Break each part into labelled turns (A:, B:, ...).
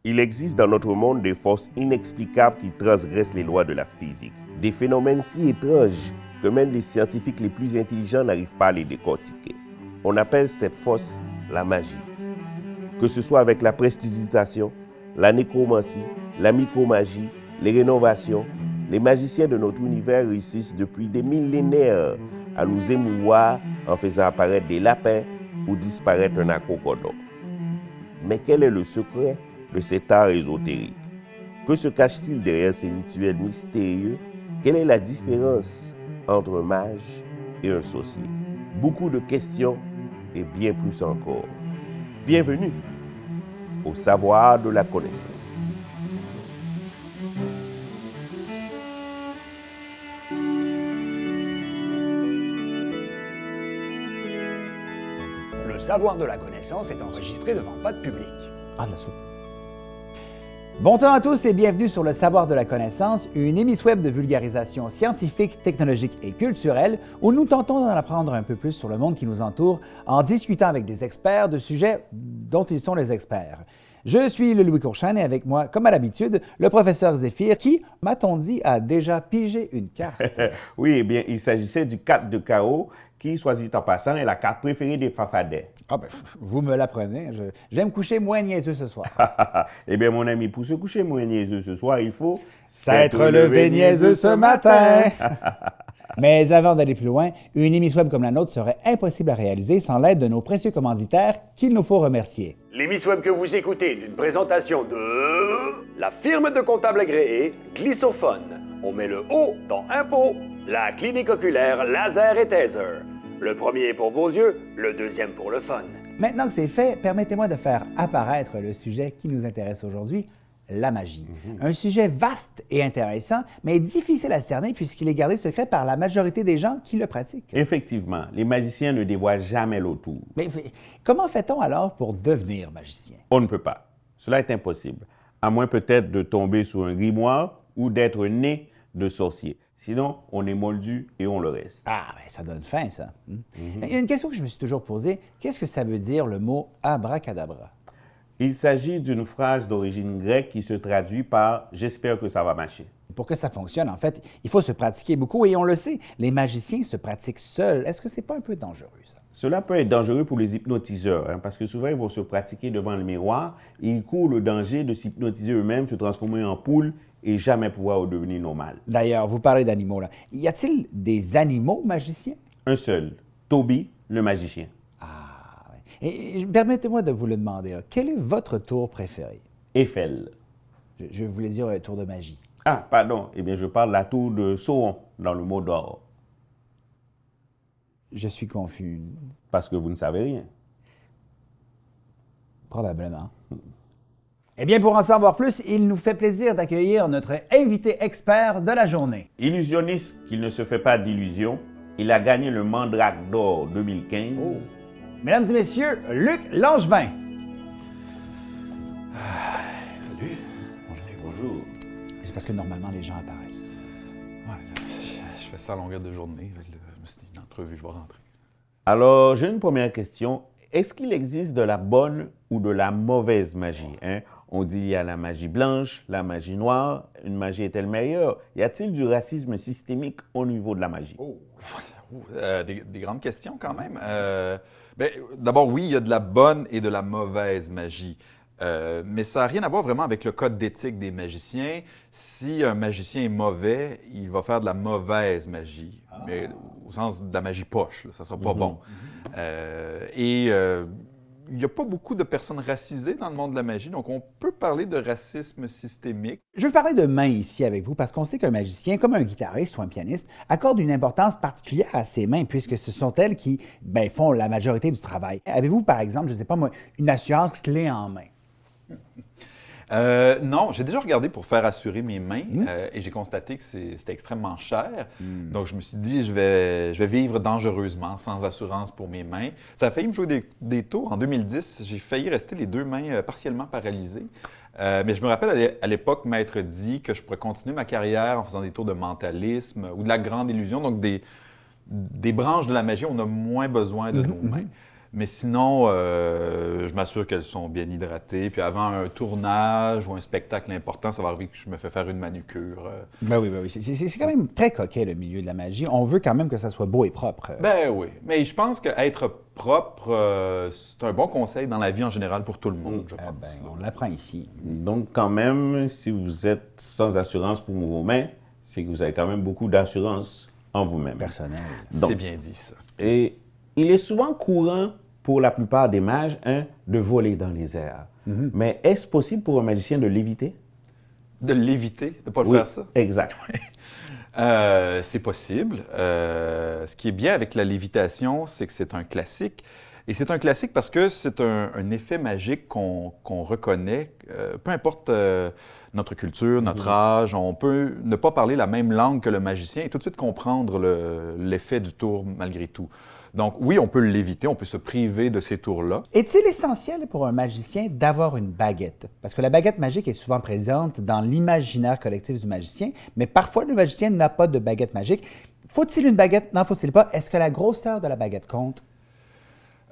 A: Il existe dans notre monde des forces inexplicables qui transgressent les lois de la physique. Des phénomènes si étranges que même les scientifiques les plus intelligents n'arrivent pas à les décortiquer. On appelle cette force la magie. Que ce soit avec la prestidigitation, la nécromancie, la micromagie, les rénovations, les magiciens de notre univers réussissent depuis des millénaires à nous émouvoir en faisant apparaître des lapins ou disparaître un acrocodon. Mais quel est le secret de cet art ésotérique? Que se cache-t-il derrière ces rituels mystérieux? Quelle est la différence entre un mage et un sorcier? Beaucoup de questions et bien plus encore. Bienvenue au savoir de la connaissance.
B: Le savoir de la connaissance est enregistré devant pas de public.
C: Ah, de la soupe. Bon temps à tous et bienvenue sur le Savoir de la connaissance, une émission web de vulgarisation scientifique, technologique et culturelle où nous tentons d'en apprendre un peu plus sur le monde qui nous entoure en discutant avec des experts de sujets dont ils sont les experts. Je suis le Louis Courchaine et avec moi, comme à l'habitude, le professeur Zéphir qui, m'a-t-on dit, a déjà pigé une carte.
A: Oui, eh bien, il s'agissait du 4 de carreau qui, soit dit en passant, est la carte préférée des Fafadais.
C: Ah ben, vous me l'apprenez. Je vais me coucher moins niaiseux ce soir.
A: Eh bien, mon ami, pour se coucher moins niaiseux ce soir, il faut
C: s'être levé niaiseux ce matin. Mais avant d'aller plus loin, une émission web comme la nôtre serait impossible à réaliser sans l'aide de nos précieux commanditaires qu'il nous faut remercier.
B: L'émission web que vous écoutez est une présentation de la firme de comptable agréée Glissophone. On met le O dans impôt. La clinique oculaire Laser et Taser. Le premier pour vos yeux, le deuxième pour le fun.
C: Maintenant que c'est fait, permettez-moi de faire apparaître le sujet qui nous intéresse aujourd'hui, la magie. Un sujet vaste et intéressant, mais difficile à cerner puisqu'il est gardé secret par la majorité des gens qui le pratiquent.
A: Effectivement, les magiciens ne dévoilent jamais l'autour.
C: Mais comment fait-on alors pour devenir magicien?
A: On ne peut pas. Cela est impossible. À moins peut-être de tomber sous un grimoire ou d'être né de sorcier. Sinon, on est moldu et on le reste.
C: Ah, ben ça donne faim, ça. Il y a une question que je me suis toujours posée. Qu'est-ce que ça veut dire le mot abracadabra?
A: Il s'agit d'une phrase d'origine grecque qui se traduit par « j'espère que ça va marcher ».
C: Pour que ça fonctionne, en fait, il faut se pratiquer beaucoup et on le sait, les magiciens se pratiquent seuls. Est-ce que c'est pas un peu dangereux, ça?
A: Cela peut être dangereux pour les hypnotiseurs, parce que souvent, ils vont se pratiquer devant le miroir et ils courent le danger de s'hypnotiser eux-mêmes, se transformer en poule et jamais pouvoir redevenir normal.
C: D'ailleurs, vous parlez d'animaux, là. Y a-t-il des animaux magiciens?
A: Un seul, Toby, le magicien.
C: Ah, ouais. Et permettez-moi de vous le demander, là. Quel est votre tour préféré?
A: Eiffel.
C: Je voulais dire un tour de magie.
A: Ah, pardon. Eh bien, je parle de la tour de Sauron, dans le mot d'or.
C: Je suis confus.
A: Parce que vous ne savez rien.
C: Probablement. Eh bien, pour en savoir plus, il nous fait plaisir d'accueillir notre invité expert de la journée.
A: Illusionniste qu'il ne se fait pas d'illusions, il a gagné le Mandrake d'or 2015.
C: Oh. Mesdames et messieurs, Luc Langevin.
D: Salut.
A: Bonjour.
C: C'est parce que normalement, les gens apparaissent.
D: Ouais, là, je fais ça à longueur de journée. Je me suis dit, une entrevue, je vais rentrer.
A: Alors, j'ai une première question. Est-ce qu'il existe de la bonne ou de la mauvaise magie? On dit qu'il y a la magie blanche, la magie noire. Une magie est-elle meilleure? Y a-t-il du racisme systémique au niveau de la magie?
D: Des grandes questions quand même. D'abord, oui, il y a de la bonne et de la mauvaise magie. Mais ça n'a rien à voir vraiment avec le code d'éthique des magiciens. Si un magicien est mauvais, il va faire de la mauvaise magie, mais au sens de la magie poche, là, ça ne sera pas bon. Il n'y a pas beaucoup de personnes racisées dans le monde de la magie, donc on peut parler de racisme systémique.
C: Je veux parler de mains ici avec vous parce qu'on sait qu'un magicien, comme un guitariste ou un pianiste, accorde une importance particulière à ses mains puisque ce sont elles qui font la majorité du travail. Avez-vous, par exemple, je ne sais pas moi, une assurance clé en main?
D: Non, j'ai déjà regardé pour faire assurer mes mains et j'ai constaté que c'était extrêmement cher. Donc, je me suis dit, je vais vivre dangereusement sans assurance pour mes mains. Ça a failli me jouer des tours. En 2010, j'ai failli rester les deux mains partiellement paralysées. Mais je me rappelle à l'époque, Maître dit que je pourrais continuer ma carrière en faisant des tours de mentalisme ou de la grande illusion, donc des branches de la magie, on a moins besoin de nos mains. Mais sinon, je m'assure qu'elles sont bien hydratées. Puis avant un tournage ou un spectacle important, ça va arriver que je me fais faire une manucure.
C: Ben oui. C'est quand même très coquet, le milieu de la magie. On veut quand même que ça soit beau et propre.
D: Ben oui. Mais je pense qu'être propre, c'est un bon conseil dans la vie en général pour tout le monde, je pense.
C: On l'apprend ici.
A: Donc, quand même, si vous êtes sans assurance pour vos mains, c'est que vous avez quand même beaucoup d'assurance en vous-même.
C: Personnel.
A: Donc,
D: C'est bien dit, ça.
A: et il est souvent courant pour la plupart des mages de voler dans les airs. Mais est-ce possible pour un magicien de léviter?
D: De l'éviter, de ne pas le
A: Oui,
D: faire ça.
A: exact.
D: C'est possible. Ce qui est bien avec la lévitation, c'est que c'est un classique. Et c'est un classique parce que c'est un effet magique qu'on reconnaît, peu importe notre culture, notre âge, on peut ne pas parler la même langue que le magicien et tout de suite comprendre l'effet du tour malgré tout. Donc oui, on peut l'éviter, on peut se priver de ces tours-là.
C: Est-il essentiel pour un magicien d'avoir une baguette? Parce que la baguette magique est souvent présente dans l'imaginaire collectif du magicien, mais parfois le magicien n'a pas de baguette magique. Faut-il une baguette? Non, faut-il pas? Est-ce que la grosseur de la baguette compte?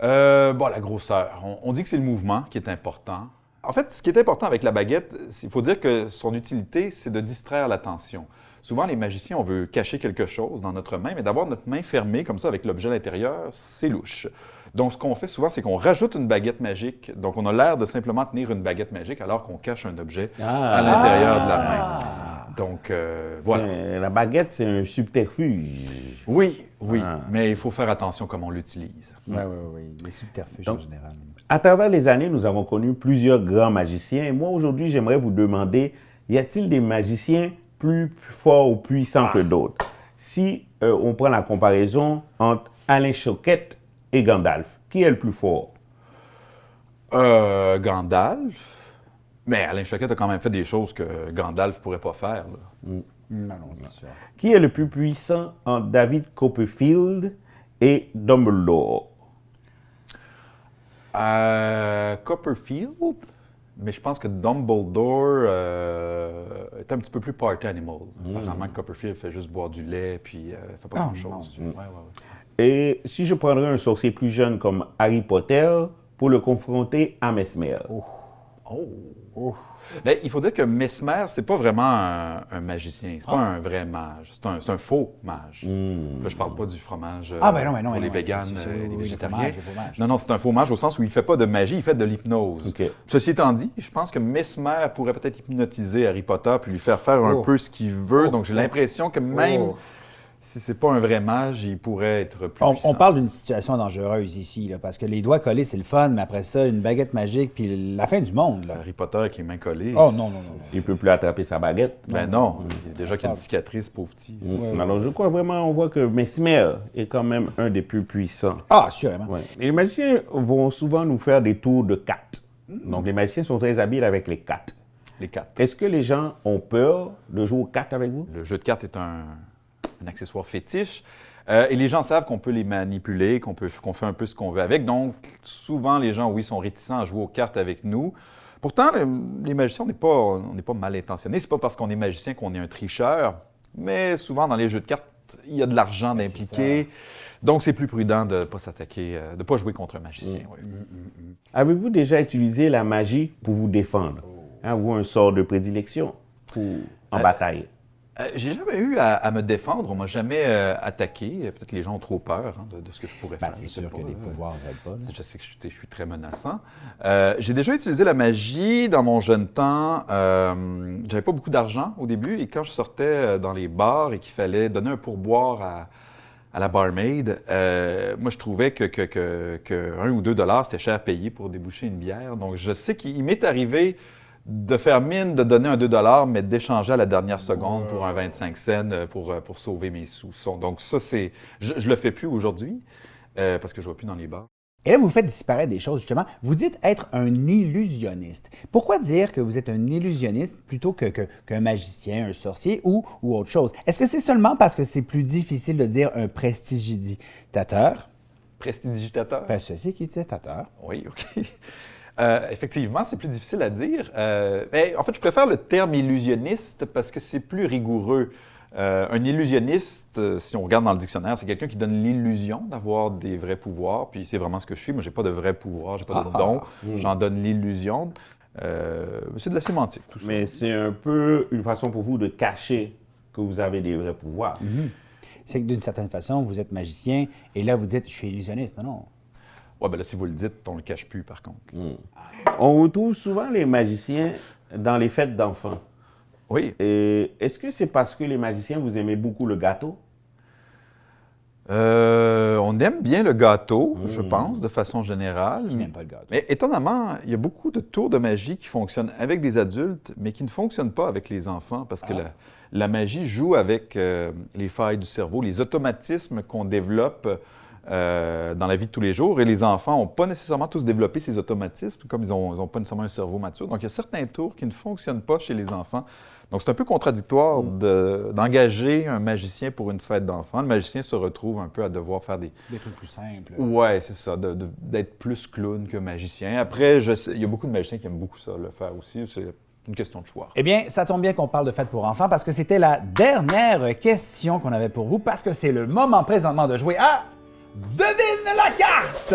D: La grosseur. On dit que c'est le mouvement qui est important. En fait, ce qui est important avec la baguette, il faut dire que son utilité, c'est de distraire l'attention. Souvent, les magiciens, on veut cacher quelque chose dans notre main, mais d'avoir notre main fermée comme ça avec l'objet à l'intérieur, c'est louche. Donc, ce qu'on fait souvent, c'est qu'on rajoute une baguette magique. Donc, on a l'air de simplement tenir une baguette magique alors qu'on cache un objet à l'intérieur de la main. Donc, voilà.
A: La baguette, c'est un subterfuge.
D: Oui, mais il faut faire attention comment on l'utilise.
C: Oui. Les subterfuges en général.
A: À travers les années, nous avons connu plusieurs grands magiciens. Et moi, aujourd'hui, j'aimerais vous demander, y a-t-il des magiciens plus forts ou puissants que d'autres? Si on prend la comparaison entre Alain Choquette et Gandalf, qui est le plus fort?
D: Gandalf. Mais Alain Choquette a quand même fait des choses que Gandalf ne pourrait pas faire. Là.
C: Non, c'est sûr.
A: Qui est le plus puissant entre David Copperfield et Dumbledore?
D: Copperfield, mais je pense que Dumbledore est un petit peu plus party animal. Apparemment, Copperfield fait juste boire du lait puis fait pas grand-chose.
A: Et si je prendrais un sorcier plus jeune comme Harry Potter pour le confronter à Mesmer?
D: Bien, il faut dire que Mesmer, c'est pas vraiment un magicien, c'est pas un vrai mage, c'est un faux mage. Là, je parle pas du fromage pour les véganes, les végétariens. Non, c'est un faux mage au sens où il fait pas de magie, il fait de l'hypnose.
A: Okay.
D: Ceci étant dit, je pense que Mesmer pourrait peut-être hypnotiser Harry Potter puis lui faire un peu ce qu'il veut. Donc, j'ai l'impression que même si c'est pas un vrai mage, il pourrait être plus puissant.
C: On parle d'une situation dangereuse ici, là, parce que les doigts collés, c'est le fun, mais après ça, une baguette magique, puis la fin du monde. Là.
D: Harry Potter avec les mains collées.
C: Oh non.
A: Il ne peut plus attraper sa baguette.
D: Ben non, il y a déjà qu'il y a une cicatrice, pauvre petit.
A: Alors, je crois vraiment, on voit que Mesmer est quand même un des plus puissants.
C: Ah, sûrement.
A: Ouais. Et les magiciens vont souvent nous faire des tours de cartes. Donc, les magiciens sont très habiles avec les cartes.
D: Les cartes.
A: Est-ce que les gens ont peur de jouer aux cartes avec vous?
D: Le jeu de cartes est un accessoire fétiche. Et les gens savent qu'on peut les manipuler, qu'on fait un peu ce qu'on veut avec. Donc, souvent, les gens, oui, sont réticents à jouer aux cartes avec nous. Pourtant, les magiciens, on n'est pas mal intentionnés. C'est pas parce qu'on est magicien qu'on est un tricheur. Mais souvent, dans les jeux de cartes, il y a de l'argent d'impliqué. Donc, c'est plus prudent de ne pas s'attaquer, de ne pas jouer contre un magicien.
A: Avez-vous déjà utilisé la magie pour vous défendre? Avez-vous un sort de prédilection en bataille?
D: J'ai jamais eu à me défendre. On m'a jamais attaqué. Peut-être que les gens ont trop peur de ce que je pourrais faire.
C: C'est sûr que les pouvoirs ne veulent pas.
D: Je sais que je suis très menaçant. J'ai déjà utilisé la magie dans mon jeune temps. J'avais pas beaucoup d'argent au début et quand je sortais dans les bars et qu'il fallait donner un pourboire à la barmaid, moi je trouvais que 1 ou 2 $ c'était cher à payer pour déboucher une bière. Donc je sais qu'il m'est arrivé de faire mine de donner un 2 $, mais d'échanger à la dernière seconde pour un 25 cents pour sauver mes sous. Donc ça, je le fais plus aujourd'hui parce que je ne vais plus dans les bars.
C: Et là, vous faites disparaître des choses, justement. Vous dites être un illusionniste. Pourquoi dire que vous êtes un illusionniste plutôt qu'un magicien, un sorcier ou autre chose? Est-ce que c'est seulement parce que c'est plus difficile de dire un prestidigitateur?
D: Prestidigitateur?
C: Ceci qui est dictateur.
D: Oui, OK. Effectivement, c'est plus difficile à dire. Mais en fait, je préfère le terme illusionniste parce que c'est plus rigoureux. Un illusionniste, si on regarde dans le dictionnaire, c'est quelqu'un qui donne l'illusion d'avoir des vrais pouvoirs. Puis c'est vraiment ce que je suis. Moi, j'ai pas de vrais pouvoirs, j'ai pas de dons. J'en donne l'illusion. C'est de la sémantique, tout ça.
A: Mais c'est un peu une façon pour vous de cacher que vous avez des vrais pouvoirs.
C: C'est que d'une certaine façon, vous êtes magicien et là, vous dites, je suis illusionniste. Non, non.
D: Ouais, ben là, si vous le dites, on le cache plus, par contre.
A: On retrouve souvent les magiciens dans les fêtes d'enfants.
D: Oui.
A: Et est-ce que c'est parce que les magiciens, vous aimez beaucoup le gâteau?
D: On aime bien le gâteau, je pense, de façon générale.
C: Qui n'aime pas le gâteau?
D: Mais étonnamment, il y a beaucoup de tours de magie qui fonctionnent avec des adultes, mais qui ne fonctionnent pas avec les enfants, parce que la magie joue avec les failles du cerveau, les automatismes qu'on développe dans la vie de tous les jours. Et les enfants n'ont pas nécessairement tous développé ces automatismes, comme ils n'ont pas nécessairement un cerveau mature. Donc, il y a certains tours qui ne fonctionnent pas chez les enfants. Donc, c'est un peu contradictoire d'engager un magicien pour une fête d'enfants. Le magicien se retrouve un peu à devoir faire des
C: trucs plus simples.
D: Ouais, c'est ça, d'être plus clown que magicien. Après, il y a beaucoup de magiciens qui aiment beaucoup ça, le faire aussi. C'est une question de choix.
C: Eh bien, ça tombe bien qu'on parle de fête pour enfants parce que c'était la dernière question qu'on avait pour vous parce que c'est le moment présentement de jouer à Devine la carte!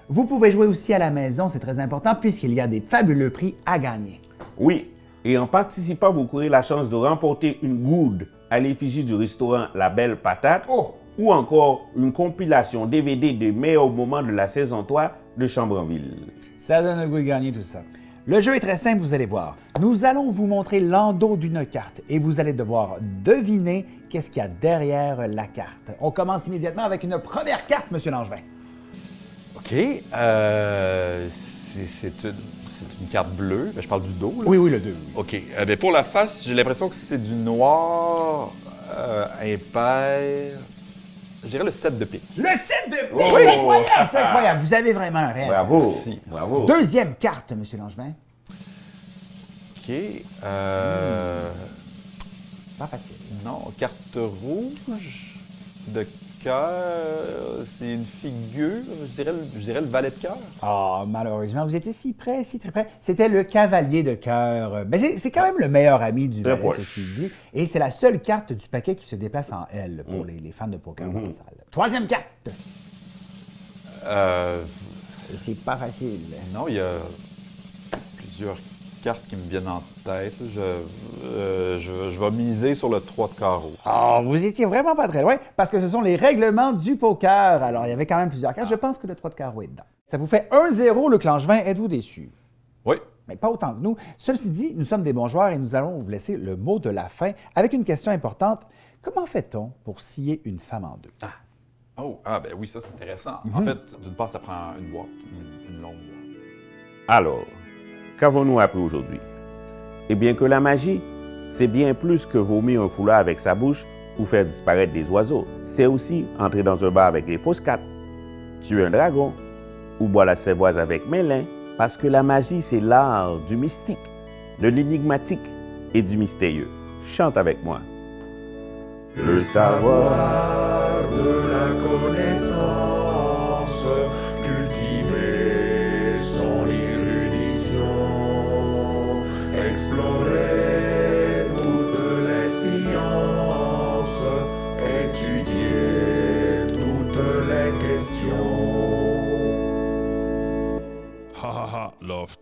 C: Vous pouvez jouer aussi à la maison, c'est très important puisqu'il y a des fabuleux prix à gagner.
A: Oui, et en participant, vous courez la chance de remporter une gourde à l'effigie du restaurant La Belle Patate ou encore une compilation DVD des meilleurs moments de la saison 3 de Chambre en Ville.
C: Ça donne le goût de gagner tout ça. Le jeu est très simple, vous allez voir. Nous allons vous montrer l'endos d'une carte et vous allez devoir deviner qu'est-ce qu'il y a derrière la carte. On commence immédiatement avec une première carte, M. Langevin.
D: OK. C'est une carte bleue. Ben, je parle du dos, là.
C: Oui, le 2.
D: OK. Ben, pour la face, j'ai l'impression que c'est du noir impair. Je dirais le 7 de pique.
C: Le 7 de pique! C'est incroyable, c'est incroyable. Vous avez vraiment un rêve.
A: Bravo!
D: Merci.
A: Bravo!
C: Deuxième carte, M. Langevin.
D: OK.
C: Pas facile.
D: Non, carte rouge de cœur. C'est une figure. Je dirais le valet de cœur.
C: Ah, malheureusement, vous étiez si près, si très près. C'était le cavalier de cœur. Ben, c'est quand même le meilleur ami du valet, ceci dit. Et c'est la seule carte du paquet qui se déplace en L pour les fans de poker dans la salle. Troisième carte. Et c'est pas facile.
D: Non, il y a plusieurs cartes qui me viennent en tête. Je vais miser sur le 3 de carreau.
C: Oh, vous étiez vraiment pas très loin parce que ce sont les règlements du poker. Alors, il y avait quand même plusieurs cartes. Je pense que le 3 de carreau est dedans. Ça vous fait 1-0, le Langevin. Êtes-vous déçu?
D: Oui.
C: Mais pas autant que nous. Ceci dit, nous sommes des bons joueurs et nous allons vous laisser le mot de la fin avec une question importante. Comment fait-on pour scier une femme en deux?
D: Ben oui, ça c'est intéressant. En fait, d'une part, ça prend une boîte, une longue boîte.
A: Alors, qu'avons-nous appris aujourd'hui? Eh bien que la magie, c'est bien plus que vomir un foulard avec sa bouche ou faire disparaître des oiseaux. C'est aussi entrer dans un bar avec les fausses cartes, tuer un dragon ou boire la cervoise avec Mélin. Parce que la magie, c'est l'art du mystique, de l'énigmatique et du mystérieux. Chante avec moi. Le savoir
E: de la connaissance, cultiver son érudition, explorer toutes les sciences, étudier toutes les questions.
F: Ha ha ha, Loft.